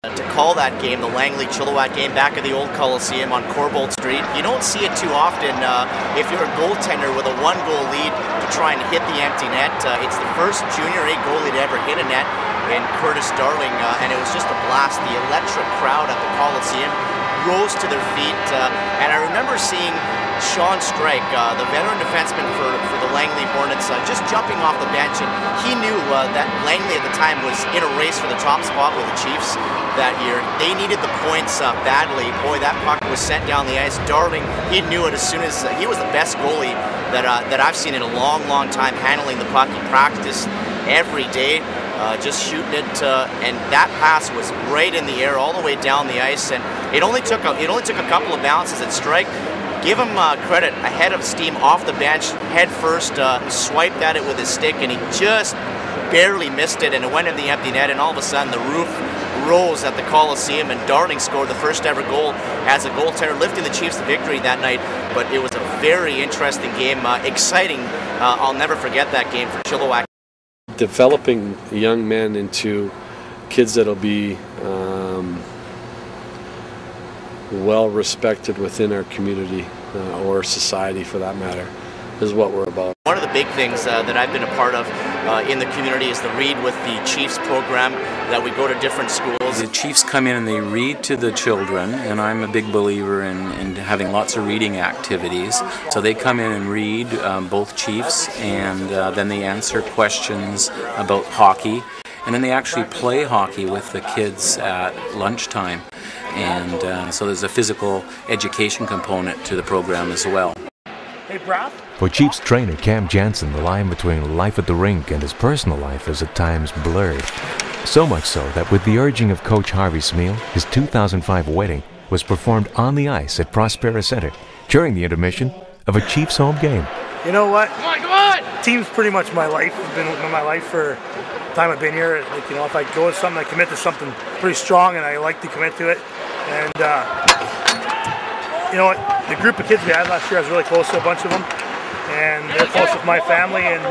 To call that game, the Langley-Chilliwack game, back at the old Coliseum on Corbould Street. You don't see it too often if you're a goaltender with a 1-goal lead to try and hit the empty net. It's the first junior A goalie to ever hit a net in Curtis Darling, and it was just a blast. The electric crowd at the Coliseum rose to their feet, and I remember seeing Sean Strike, the veteran defenseman for the Langley Hornets, just jumping off the bench, and he knew that Langley at the time was in a race for the top spot with the Chiefs that year. They needed the points badly. Boy, that puck was sent down the ice. Darling, he knew it as soon as he was the best goalie that I've seen in a long, long time handling the puck. He practiced every day, just shooting it, and that pass was right in the air all the way down the ice, and it only took a couple of bounces at Strike. Give him credit, a head of steam off the bench, head first, swiped at it with his stick, and he just barely missed it, and it went in the empty net, and all of a sudden the roof rose at the Coliseum, and Darling scored the first ever goal as a goaltender, lifting the Chiefs to victory that night. But it was a very interesting game, exciting. I'll never forget that game for Chilliwack. Developing young men into kids that'll be well respected within our community or society for that matter is what we're about. One of the big things that I've been a part of in the community is the Read with the Chiefs program, that we go to different schools. The Chiefs come in and they read to the children, and I'm a big believer in having lots of reading activities. So they come in and read, both Chiefs, and then they answer questions about hockey, and then they actually play hockey with the kids at lunchtime. And so there's a physical education component to the program as well. Hey, Brad? For Chiefs trainer Cam Jansen, the line between life at the rink and his personal life is at times blurred. So much so that with the urging of Coach Harvey Smeal, his 2005 wedding was performed on the ice at Prospera Center during the intermission of a Chiefs home game. You know what? Come on, come on! Team's pretty much my life. It's been my life for the time I've been here. Like, you know, if I go to something, I commit to something pretty strong, and I like to commit to it. And you know what? The group of kids we had last year, I was really close to a bunch of them, and they're close with my family, and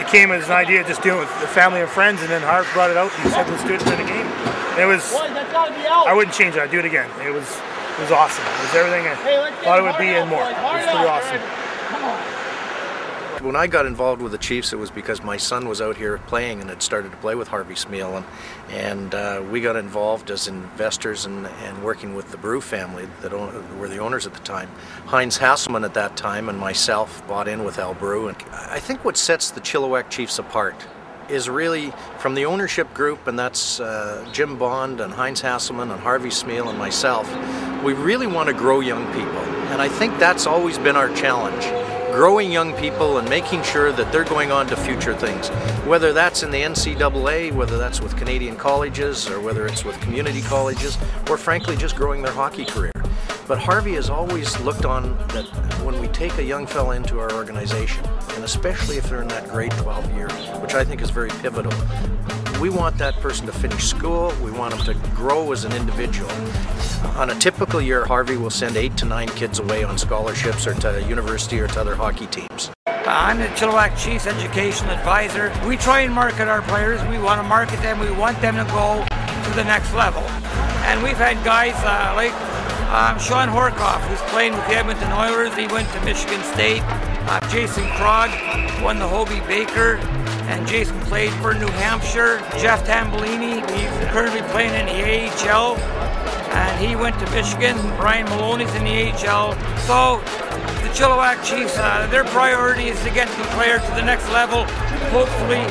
it came as an idea just doing it with the family and friends, and then Harv brought it out and said, let's do it for the game. And it was, I wouldn't change it, I'd do it again. It was awesome. It was everything I thought it would be and more. It was pretty awesome. When I got involved with the Chiefs, it was because my son was out here playing and had started to play with Harvey Smeal, and we got involved as investors and working with the Brew family that were the owners at the time. Heinz Hasselman at that time and myself bought in with Al Brew. And I think what sets the Chilliwack Chiefs apart is really from the ownership group, and that's Jim Bond and Heinz Hasselman and Harvey Smeal and myself. We really want to grow young people, and I think that's always been our challenge. Growing young people and making sure that they're going on to future things, whether that's in the NCAA, whether that's with Canadian colleges, or whether it's with community colleges, or frankly just growing their hockey career. But Harvey has always looked on that when we take a young fella into our organization, and especially if they're in that grade 12 year, which I think is very pivotal, we want that person to finish school, we want them to grow as an individual. On a typical year, Harvey will send 8 to 9 kids away on scholarships or to university or to other hockey teams. I'm the Chilliwack Chiefs Education Advisor. We try and market our players. We want to market them. We want them to go to the next level. And we've had guys like Sean Horkoff, who's playing with the Edmonton Oilers. He went to Michigan State. Jason Krog won the Hobie Baker, and Jason played for New Hampshire. Jeff Tambellini, he's currently playing in the AHL, and he went to Michigan. Brian Maloney's in the AHL. So the Chilliwack Chiefs, their priority is to get the player to the next level, hopefully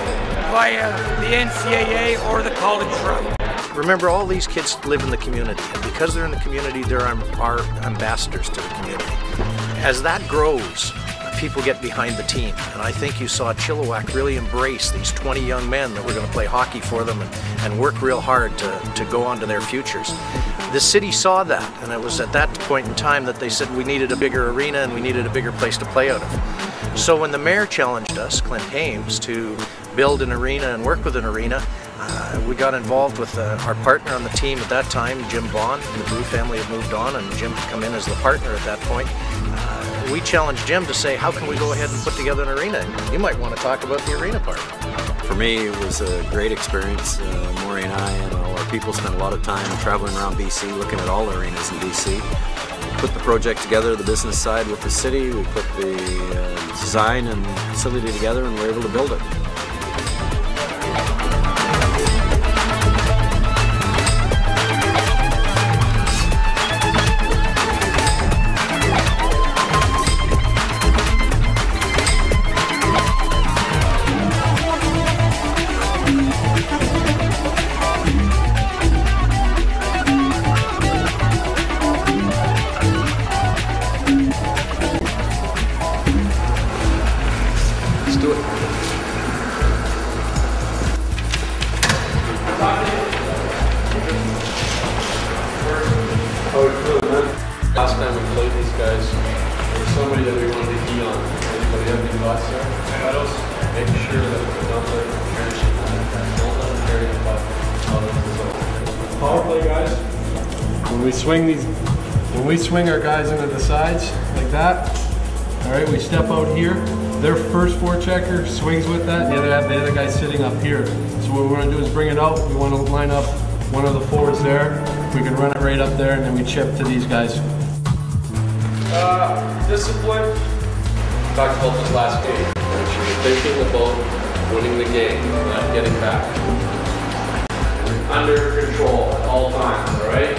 via the NCAA or the college route. Remember, all these kids live in the community, and because they're in the community, they're our ambassadors to the community. As that grows, people get behind the team, and I think you saw Chilliwack really embrace these 20 young men that were going to play hockey for them and work real hard to go on to their futures. The city saw that, and it was at that point in time that they said we needed a bigger arena and we needed a bigger place to play out of. So when the mayor challenged us, Clint Hames, to build an arena and work with an arena, we got involved with our partner on the team at that time, Jim Bond. The Brew family had moved on, and Jim had come in as the partner at that point. We challenged Jim to say, how can we go ahead and put together an arena? And you might want to talk about the arena part. For me, it was a great experience. Maury and I and all our people spent a lot of time traveling around BC, looking at all arenas in BC. We put the project together, the business side with the city. We put the design and facility together, and we're able to build it. Last time we played these guys, there was somebody that we wanted to key on. Anybody have any thoughts there? Making sure that we don't let them carry the puck out of the zone. Power play, guys. When we swing our guys into the sides like that, all right, we step out here. Their first forechecker swings with that. The other guy sitting up here. So what we're going to do is bring it out. We want to line up one of the forwards there. We can run it right up there, and then we chip to these guys. Discipline. We talked about this last game. You're thinking about winning the game, not getting back. Under control at all times, all right?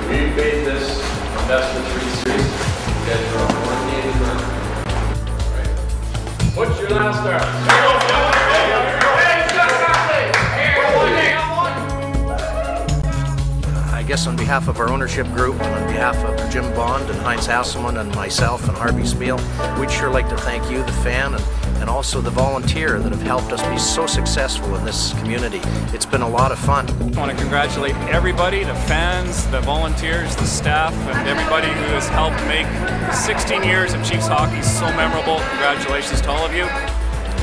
We made this best of 3 series. You guys are on 1 game in run. All right. What's your last start? I guess on behalf of our ownership group and on behalf of Jim Bond and Heinz Hasselman and myself and Harvey Smeal, we'd sure like to thank you, the fan, and also the volunteer that have helped us be so successful in this community. It's been a lot of fun. I want to congratulate everybody, the fans, the volunteers, the staff, and everybody who has helped make 16 years of Chiefs hockey so memorable. Congratulations to all of you.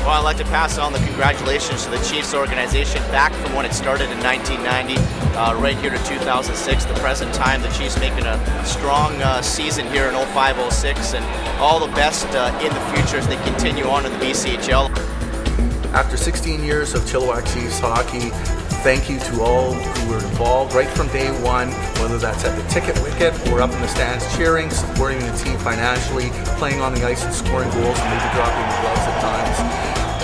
Well, I'd like to pass on the congratulations to the Chiefs organization back from when it started in 1990, right here to 2006, the present time. The Chiefs making a strong season here in 05-06, and all the best in the future as they continue on in the BCHL. After 16 years of Chilliwack Chiefs hockey, thank you to all who were involved right from day one, whether that's at the ticket wicket or up in the stands cheering, supporting the team financially, playing on the ice and scoring goals and maybe dropping the gloves at times.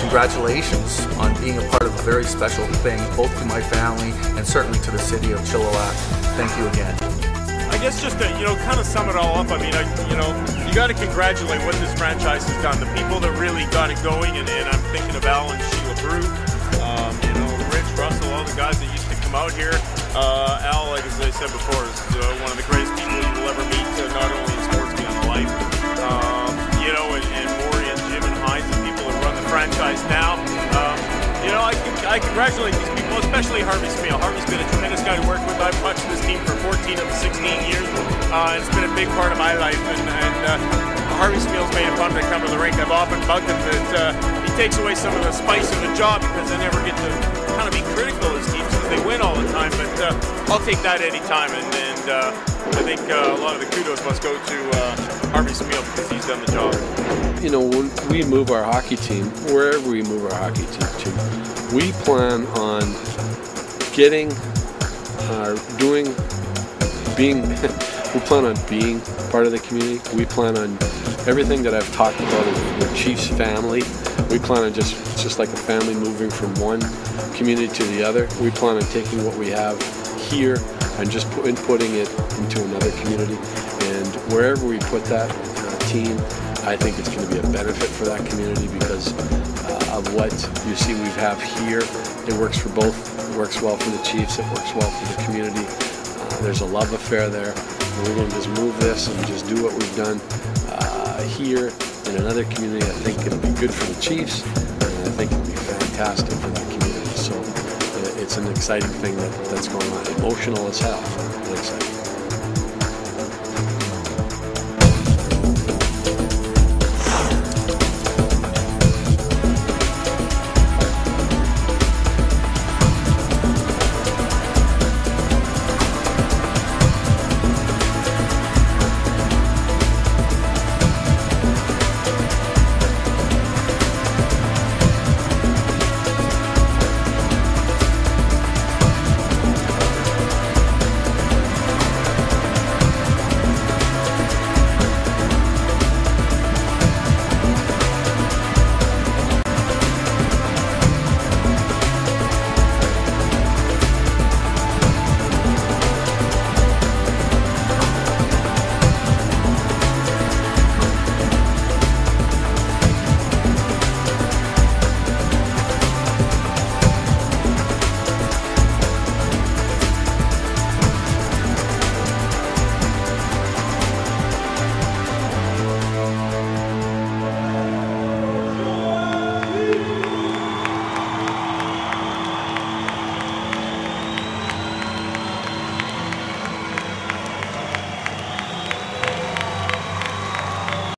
Congratulations on being a part of a very special thing, both to my family and certainly to the city of Chilliwack. Thank you again. I guess just to, kind of sum it all up, I mean, you got to congratulate what this franchise has done. The people that really got it going, and I'm thinking of Al and Sheila Brew, Rich, Russell, all the guys that used to come out here. Al, like as I said before, is one of the greatest people you will ever meet, not only in sports but in life. And Maury and Jim and Heinz, the people that run the franchise now. I congratulate these people, especially Harvey Smeal. Harvey's been a tremendous guy to work with. I've watched this team for 14 of the 16 years. It's been a big part of my life, and Harvey Smeal's made it fun to come to the rink. I've often bugged him that he takes away some of the spice of the job because they never get to kind of be critical of his teams because they win all the time. But I'll take that any time, and I think a lot of the kudos must go to Harvey Smeal because he's done the job. When we move our hockey team, wherever we move our hockey team to, we plan on we plan on being part of the community. We plan on everything that I've talked about as the Chiefs family. We plan on just like a family moving from one community to the other. We plan on taking what we have here and just putting it into another community. And wherever we put that team, I think it's going to be a benefit for that community because of what you see we have here. It works for both. It works well for the Chiefs. It works well for the community. There's a love affair there. And we're going to just move this and just do what we've done here in another community. I think it'll be good for the Chiefs, and I think it'll be fantastic for that community. So it's an exciting thing that's going on. Emotional as hell, but exciting.